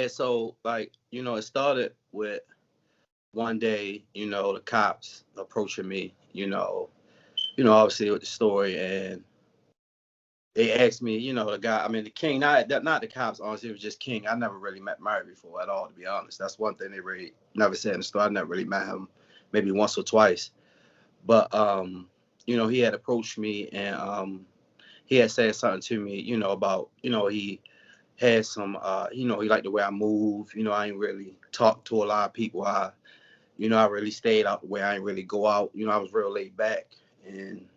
so like, it started with one day, the cops approaching me, obviously with the story, and they asked me, the guy, I mean, the king, not the cops, honestly, it was just King. I never really met Murray before at all, to be honest. That's one thing they really never said in the story. I never really met him, maybe once or twice. But, he had approached me, and he had said something to me, about, he had some, he liked the way I move. I ain't really talk to a lot of people. I really stayed out the way. I ain't really go out. I was real laid back. And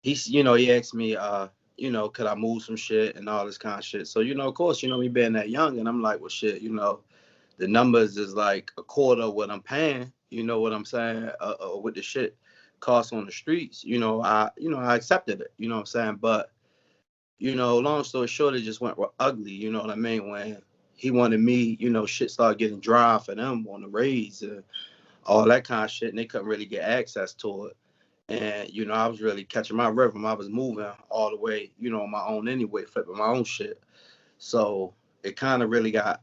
he asked me, could I move some shit and all this kind of shit. So, of course, me being that young, and I'm like, well, shit, the numbers is like a quarter of what I'm paying. You know what I'm saying? With the shit costs on the streets, I accepted it. You know what I'm saying? But, long story short, it just went ugly. You know what I mean? When he wanted me, shit started getting dry for them on the raids and all that kind of shit, and they couldn't really get access to it. And, I was really catching my rhythm. I was moving all the way, on my own anyway, flipping my own shit. So it kind of really got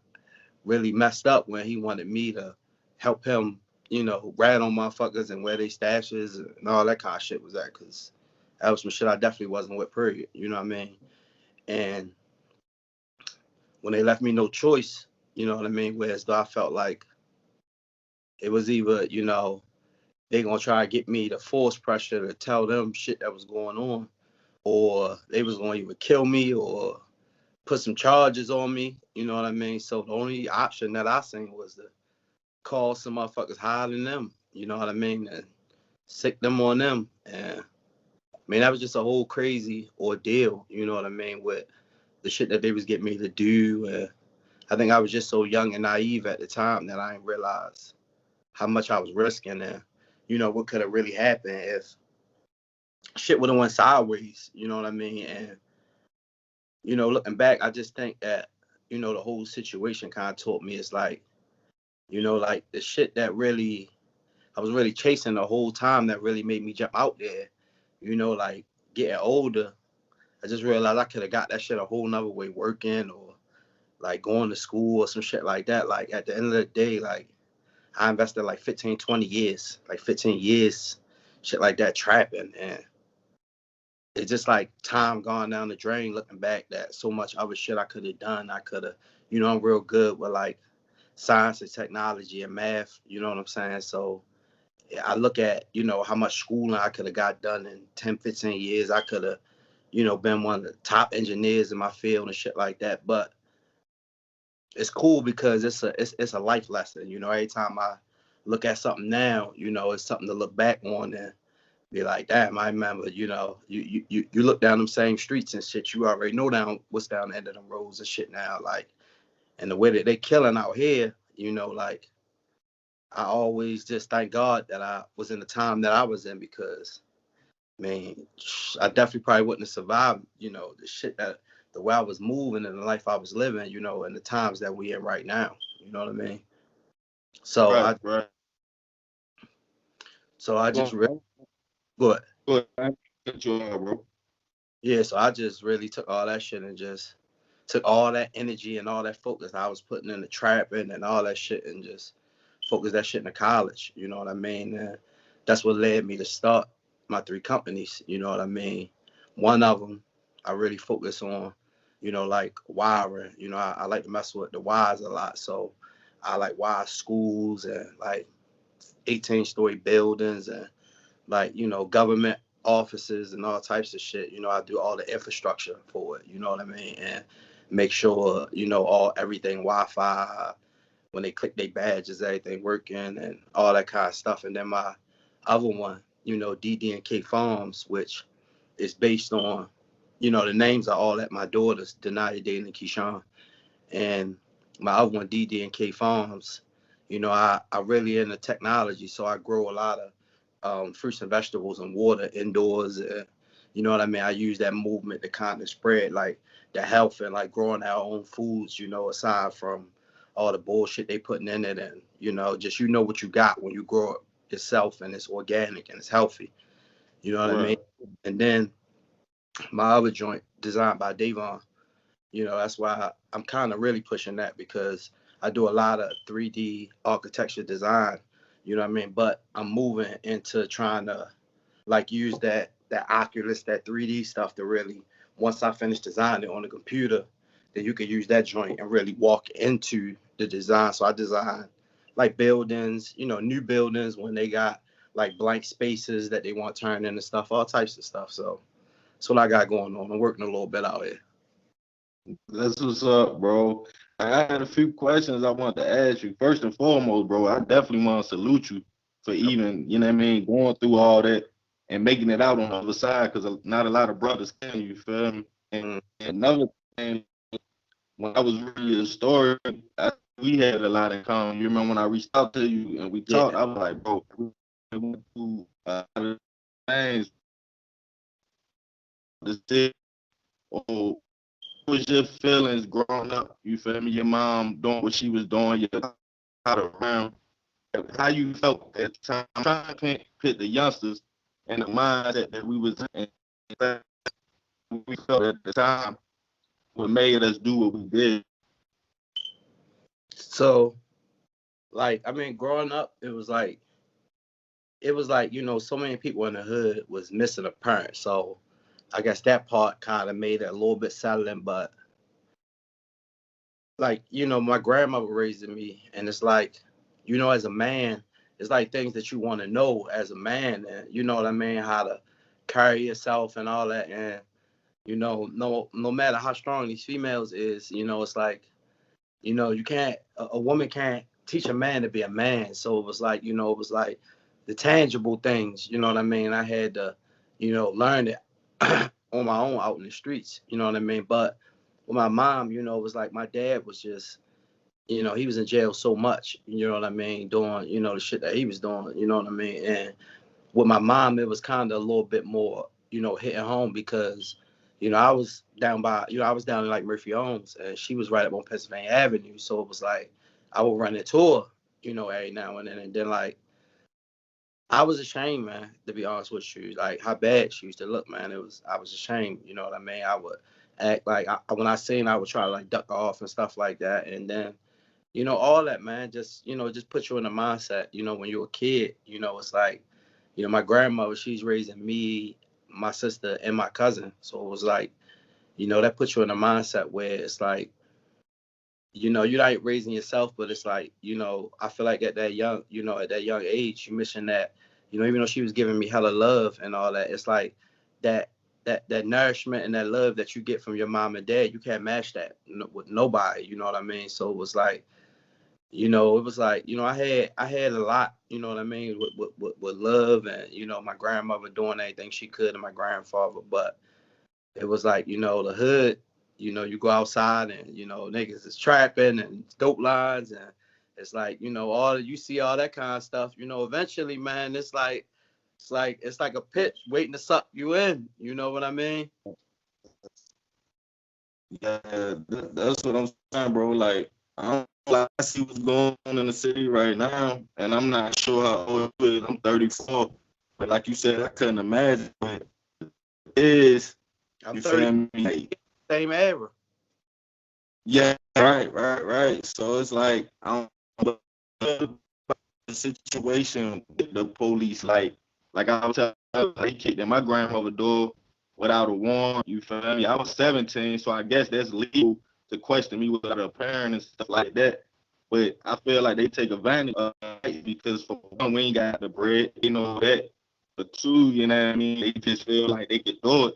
really messed up when he wanted me to help him, rat on motherfuckers and where they stashes and all that kind of shit was at. Because that was some shit I definitely wasn't with, period. You know what I mean? And when they left me no choice, you know what I mean? Whereas though I felt like it was either, they gonna try to get me to force pressure to tell them shit that was going on, or they was gonna either kill me or put some charges on me. You know what I mean? So the only option that I seen was to call some motherfuckers higher than them. You know what I mean? And sick them on them. And I mean, that was just a whole crazy ordeal. You know what I mean? With the shit that they was getting me to do. And I think I was just so young and naive at the time that I didn't realize how much I was risking and, what could have really happened if shit would have went sideways. You know what I mean? And, looking back, I just think that, the whole situation kind of taught me it's like, like the shit that really, I was really chasing the whole time that really made me jump out there, like getting older. I just realized I could have got that shit a whole nother way working or like going to school or some shit like that. Like at the end of the day, like I invested like 15, 20 years, like 15 years, shit like that, trapping. And it's just like time gone down the drain looking back that so much other shit I could have done. I could have, I'm real good with like science and technology and math, you know what I'm saying? So yeah, I look at, how much schooling I could have got done in 10, 15 years. I could have, been one of the top engineers in my field and shit like that. But it's cool because it's a life lesson. Every time I look at something now, it's something to look back on and be like, damn, I remember, you look down them same streets and shit, you already know down what's down the end of them roads and shit now, like, and the way that they killing out here, like, I always just thank God that I was in the time that I was in because, man, I definitely probably wouldn't have survived, the shit that the way I was moving and the life I was living, and the times that we in right now. You know what I mean? So Right, right. I just really, Well, but good. Cut you out, bro. yeah, so I just really took all that shit and just took all that energy and all that focus I was putting in the trapping and all that shit and just focus that shit in the college. You know what I mean? And that's what led me to start my 3 companies. You know what I mean? One of them I really focus on, like wiring. I like to mess with the wires a lot. So I like wire schools and like 18-story buildings and like, government offices and all types of shit. I do all the infrastructure for it, you know what I mean? And make sure, everything Wi-Fi, when they click their badges, everything working and all that kind of stuff. And then my other one, DD&K Farms, which is based on, the names are all at my daughters, Denaya, Dayton, and Keyshawn. And my other one, DD&K Farms, I really into technology. So I grow a lot of fruits and vegetables and water indoors. You know what I mean? I use that movement to kind of spread like the health and like growing our own foods, aside from all the bullshit they putting in it. And, just what you got when you grow it yourself and it's organic and it's healthy. You know what I mean? Right. And then my other joint designed by Davon That's why I'm kind of really pushing that because I do a lot of 3D architecture design. You know what I mean? But I'm moving into trying to like use that Oculus, that 3D stuff to really once I finish designing it on the computer, then you can use that joint and really walk into the design. So I design like buildings, new buildings when they got like blank spaces that they want turned into stuff, all types of stuff. So that's what I got going on. I'm working a little bit out here. That's what's up, bro. I had a few questions I want to ask you. First and foremost, bro, I definitely want to salute you for even, you know what I mean, going through all that and making it out on the other side because not a lot of brothers can, you feel me? And Mm, another thing, when I was reading the story, we had a lot in common. You remember when I reached out to you and we talked, yeah. I was like, bro, we went through a lot of things. This, oh, was your feelings growing up? You feel me? Your mom doing what she was doing, your out around, how you felt at the time. I'm trying to put the youngsters in the mindset that we was in, we felt at the time, what made us do what we did. So like I mean, growing up, it was like so many people in the hood was missing a parent. So I guess that part kind of made it a little bit settling, but like my grandmother raising me, and it's like as a man, it's like things that you want to know as a man, and you know what I mean, how to carry yourself and all that, and no matter how strong these females is, it's like you can't a woman can't teach a man to be a man. So it was like the tangible things, you know what I mean. I had to learn it on my own out in the streets, you know what I mean. But with my mom, it was like my dad was just he was in jail so much, you know what I mean, doing the shit that he was doing, you know what I mean. And with my mom, it was kind of a little bit more, hitting home because, I was down in like Murphy Homes, and she was right up on Pennsylvania Avenue. So it was like I would run into her, every now and then. And then like I was ashamed, man, to be honest with you, like how bad she used to look, man. I was ashamed, you know what I mean. I would act like when I seen her, I would try to like duck her off and stuff like that. And then all that, man, just put you in the mindset, when you're a kid, it's like, my grandmother, she's raising me, my sister, and my cousin. So it was like, that puts you in a mindset where it's like, you're not raising yourself, but it's like, I feel like at that young age, you're missing that, even though she was giving me hella love and all that, it's like that that nourishment and that love that you get from your mom and dad, you can't match that with nobody, you know what I mean? So it was like, it was like, I had a lot, you know what I mean, with love and, my grandmother doing anything she could and my grandfather. But it was like, the hood, you go outside and, niggas is trapping and dope lines. And it's like, you see all that kind of stuff, eventually, man, it's like a pit waiting to suck you in. You know what I mean? Yeah, that's what I'm saying, bro. Like, I see what's going on in the city right now, and I'm not sure how old it is. I'm 34, but like you said, I couldn't imagine what it is. I'm You 30, feel me? Like, same era. yeah, right. So it's like I don't know the situation with the police. Like I was telling you, they kicked in my grandmother's door without a warrant. You feel me? I was 17, so I guess that's legal to question me without a parent and stuff like that. But I feel like they take advantage of it because for one, we ain't got the bread, you know that. But two, you know what I mean? They just feel like they could do it.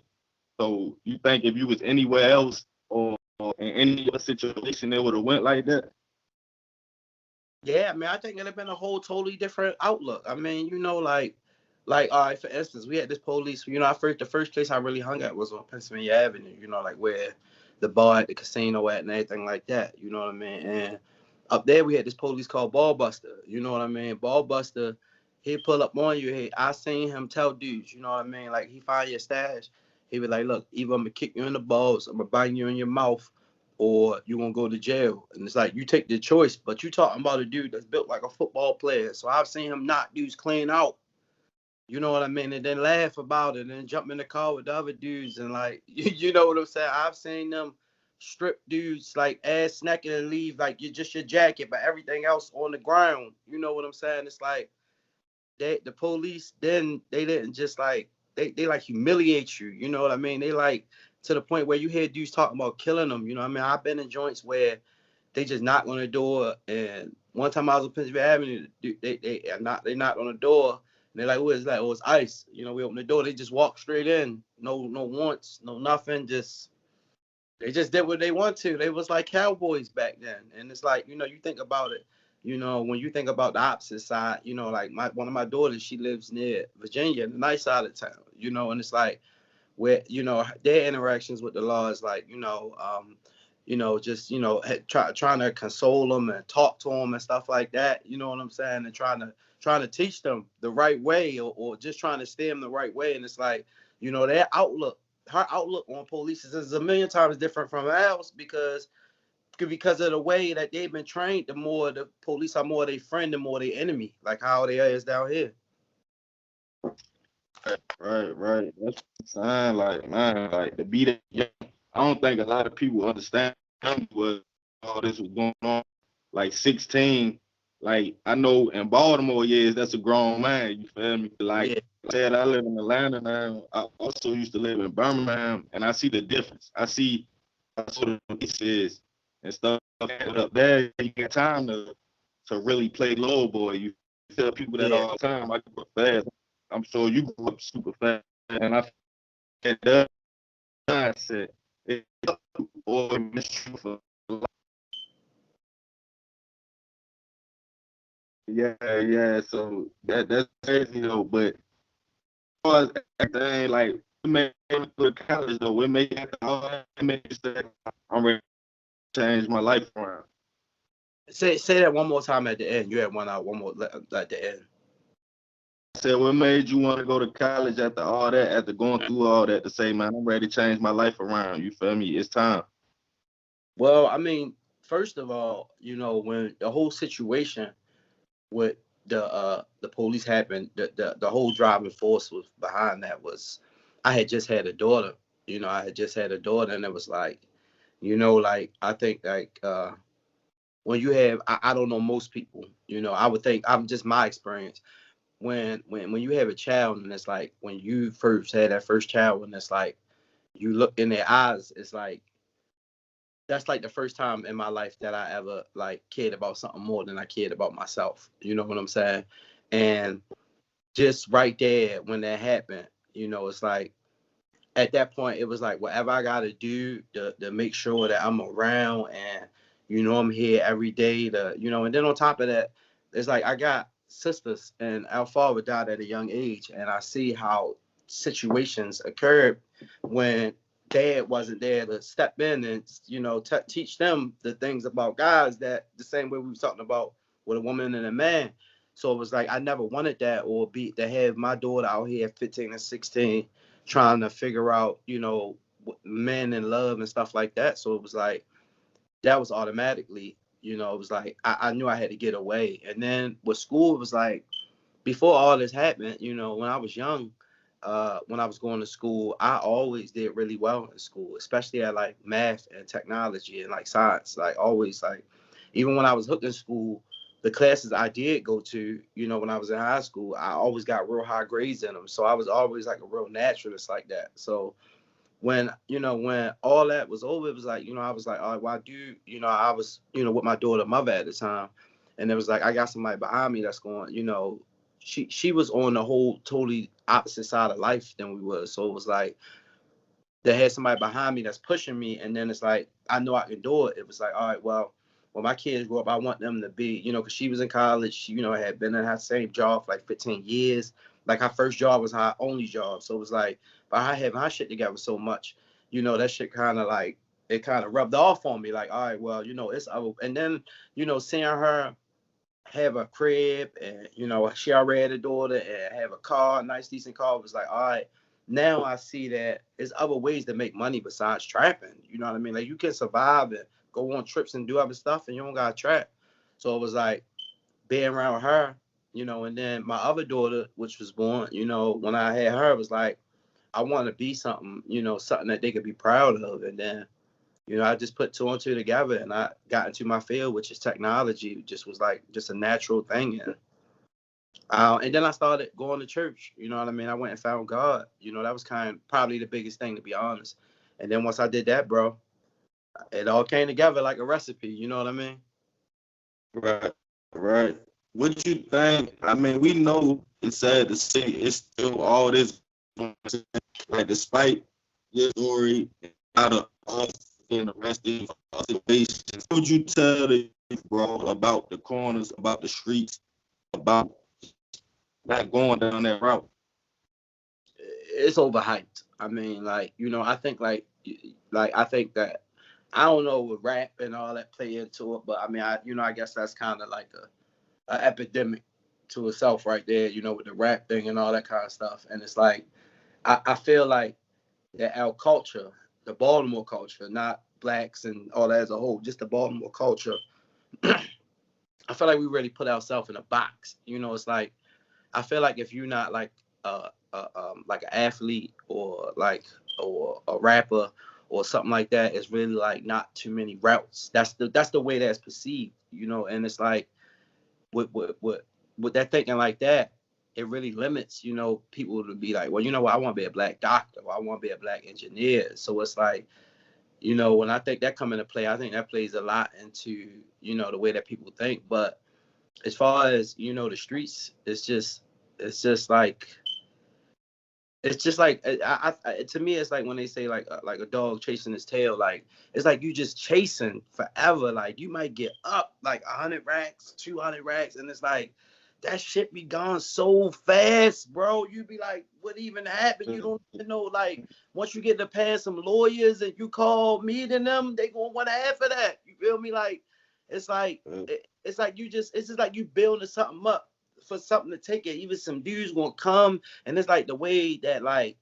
So you think if you was anywhere else or in any other situation, it would have went like that? Yeah, I mean, I think it'd have been a whole totally different outlook. I mean, all right, for instance, we had this police. The first place I really hung at was on Pennsylvania Avenue. Like where the bar at the casino at and everything like that. You know what I mean? And up there we had this police called Ball Buster. You know what I mean? Ball Buster, he'd pull up on you. Hey, I seen him tell dudes. You know what I mean? Like he find your stash. He be like, look, either I'm gonna kick you in the balls, I'm gonna bang you in your mouth, or you gonna go to jail. And it's like you take the choice, but you talking about a dude that's built like a football player. So I've seen him knock dudes clean out. You know what I mean? And then laugh about it and then jump in the car with the other dudes and like you know what I'm saying? I've seen them strip dudes like ass naked and leave like you just your jacket, but everything else on the ground. You know what I'm saying? It's like the police then they didn't just like they like humiliate you. You know what I mean? They like to the point where you hear dudes talking about killing them. You know what I mean? I've been in joints where they just knock on the door, and one time I was on Pennsylvania Avenue, they knocked on the door, and they're like, "What is that?" "Oh, it's ICE." You know, we open the door, they just walk straight in, no warrants, no nothing, just they just did what they want to. They was like cowboys back then, and it's like you think about it. When you think about the opposite side, like one of my daughters, she lives near Virginia, the nice side of town. And it's like where their interactions with the law is like just trying to console them and talk to them and stuff like that. You know what I'm saying? And trying to teach them the right way, or just trying to steer them the right way. And it's like their outlook, her outlook on police is a million times different from ours because of the way that they've been trained. The more the police are more their friend, the more their enemy, like how they is down here. Right. That's the sign. Like, man, like to be that young, I don't think a lot of people understand what all this was going on. Like 16, like I know in Baltimore, yes, that's a grown man. You feel me? Like Yeah, I said, I live in Atlanta now. I also used to live in Birmingham, and I see the difference. I see what the police is and stuff up there. You got time to really play low boy. You tell people that yeah, all the time. I grew up fast. I'm sure you grew up super fast, and I had that mindset. It or mistruth for yeah. So that's crazy though. But as far as everything, like we made it through college though, we made it all that. It made you say, I'm ready to change my life around. say that one more time at the end. You had one out, one more at the end. I said, what made you want to go to college after all that, after going through all that to say, man, I'm ready to change my life around. You feel me? It's time. Well, I mean, first of all, when the whole situation with the police happened, the whole driving force was behind that was I had just had a daughter. I had just had a daughter, and it was like, like I think like when you have I don't know most people, I would think I'm just my experience. When you have a child, and it's like when you first had that first child, and it's like you look in their eyes, it's like that's like the first time in my life that I ever like cared about something more than I cared about myself. You know what I'm saying? And just right there when that happened, it's like at that point it was like whatever I gotta do to make sure that I'm around, and I'm here every day and then on top of that, it's like I got sisters, and our father died at a young age, and I see how situations occurred when dad wasn't there to step in and teach them the things about guys, that the same way we were talking about with a woman and a man. So it was like I never wanted that, or be to have my daughter out here at 15 and 16 trying to figure out, men and love and stuff like that. So it was like that was automatically, it was like I knew I had to get away. And then with school, it was like before all this happened, when I was young, when I was going to school, I always did really well in school, especially at like math and technology and like science. Like always, like even when I was hooked in school, the classes I did go to, when I was in high school, I always got real high grades in them. So I was always like a real naturalist like that. So when all that was over, it was like, I was like, all right, well, I do, I was, with my daughter mother at the time. And it was like, I got somebody behind me that's going, she was on the whole totally opposite side of life than we were. So it was like, they had somebody behind me that's pushing me. And then it's like, I know I can do it. It was like, all right, well, when my kids grow up, I want them to be, because she was in college, she, had been in her same job for like 15 years. Like her first job was her only job. So it was like, by her having her shit together so much, that shit kind of like, it kind of rubbed off on me. Like, all right, well, it's, and then, seeing her have a crib, and she already had a daughter and have a car, a nice decent car, it was like, all right, now I see that there's other ways to make money besides trapping. You know what I mean? Like you can survive and go on trips and do other stuff, and you don't gotta trap. So it was like being around her, and then my other daughter, which was born, when I had her, it was like I want to be something, something that they could be proud of. And then You know, I just put two and two together, and I got into my field, which is technology. It just was like just a natural thing, and then I started going to church. You know what I mean? I went and found God. You know, that was probably the biggest thing, to be honest. And then once I did that, bro, it all came together like a recipe. You know what I mean? Right, right. What you think? I mean, we know it's sad to say it's still all this, like despite your story, out of us being arrested for situations. What would you tell the youth, bro, about the corners, about the streets, about not going down that route? It's overhyped. I mean, like, you know, I think I think that I don't know with rap and all that play into it, but I mean, I guess that's kind of like a epidemic to itself right there. You know, with the rap thing and all that kind of stuff. And it's like I feel like that our culture, the Baltimore culture, not blacks and all that as a whole, just the Baltimore culture. I feel like we really put ourselves in a box. You know, it's like I feel like if you're not like an athlete or a rapper or something like that, it's really like not too many routes. That's the way that's perceived, you know. And it's like with that thinking like that, it really limits, you know, people to be like, well, you know what, I want to be a black doctor, or I want to be a black engineer. So it's like, you know, when I think that come into play, I think that plays a lot into, you know, the way that people think. But as far as, you know, the streets, it's just like to me it's like when they say like a dog chasing his tail, like it's like you just chasing forever. Like you might get up like 100 racks, 200 racks, and it's like that shit be gone so fast, bro. You be like, what even happened? You don't even know. Like once you get to paying some lawyers and you call me to them, they gonna want half of that. You feel me? Like it's like it's like it's just like you building something up for something to take it. Even some dudes gonna come, and it's like the way that like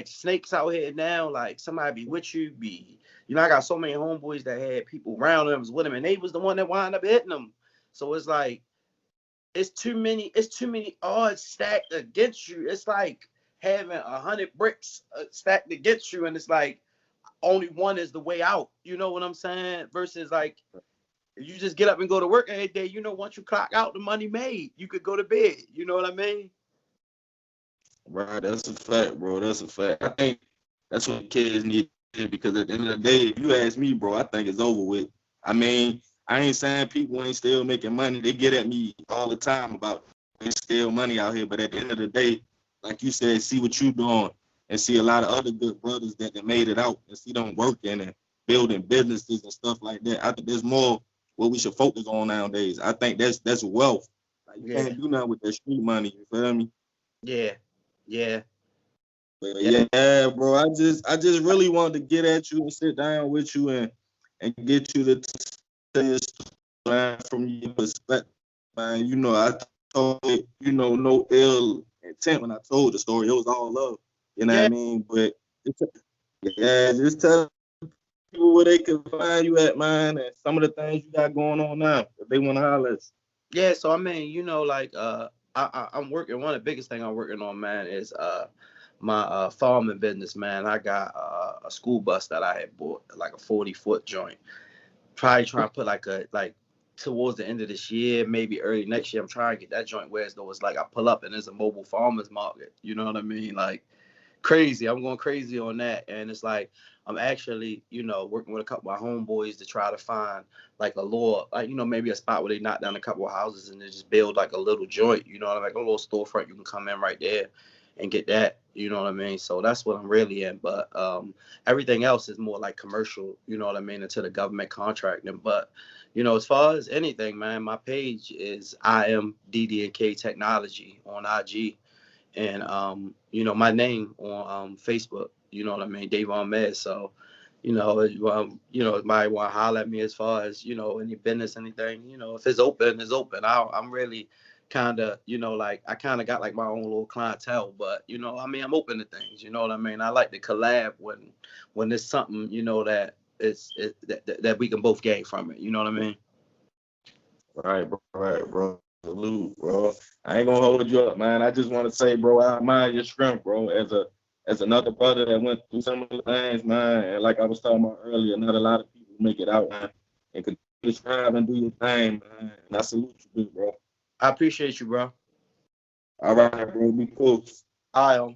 snakes out here now. Like somebody be with you, you know. I got so many homeboys that had people around them was with them, and they was the one that wound up hitting them. So it's like it's too many odds stacked against you. It's like having 100 bricks stacked against you, and it's like only one is the way out. You know what I'm saying? Versus like you just get up and go to work every day. You know, once you clock out, the money made. You could go to bed. You know what I mean? Right, that's a fact, bro. That's a fact. I think that's what kids need to do, because at the end of the day, if you ask me, bro, I think it's over with. I mean, I ain't saying people ain't still making money. They get at me all the time about there's still money out here, but at the end of the day, like you said, see what you doing and see a lot of other good brothers that made it out and see them working and building businesses and stuff like that. I think there's more what we should focus on nowadays. I think that's wealth. Like you Yeah, can't do nothing with that street money. You feel me? yeah, yeah, But yeah, yeah, bro, I just really wanted to get at you and sit down with you and get you to tell your story from your perspective, man. You know, I told it, you know, no ill intent when I told the story. It was all love. You know what I yeah, mean? But yeah, just tell people where they can find you at, man, and some of the things you got going on now. If they want to holler at yeah. So I mean, you know, like I'm working. One of the biggest thing I'm working on, man, is my farming business, man. I got a school bus that I had bought, like a 40-foot joint. Probably trying to put like towards the end of this year, maybe early next year. I'm trying to get that joint where it's like I pull up and there's a mobile farmers market. You know what I mean? Like crazy. I'm going crazy on that. And it's like I'm actually, you know, working with a couple of my homeboys to try to find like a little, like, you know, maybe a spot where they knock down a couple of houses and they just build like a little joint, you know, like a little storefront. You can come in right there and get that, you know what I mean? So that's what I'm really in. But everything else is more like commercial, you know what I mean, into the government contracting. But you know, as far as anything, man, my page is I am DD&K Technology on IG, and you know, my name on Facebook. You know what I mean, Davon Mayer. So, you know, might want to holler at me as far as, you know, any business, anything. You know, if it's open, it's open. I'm really kind of, you know, like I kind of got like my own little clientele, but you know, I mean, I'm open to things. You know what I mean? I like to collab when there's something, you know, that that we can both gain from it. You know what I mean? right, bro. Salute, bro. I ain't gonna hold you up, man. I just want to say, bro, I admire your strength, bro, as a as another brother that went through some of the things, man, and like I was talking about earlier, not a lot of people make it out, man, and continue to strive and do your thing, man. And I salute you, big bro. I appreciate you, bro. All right, bro. Be cool. All right.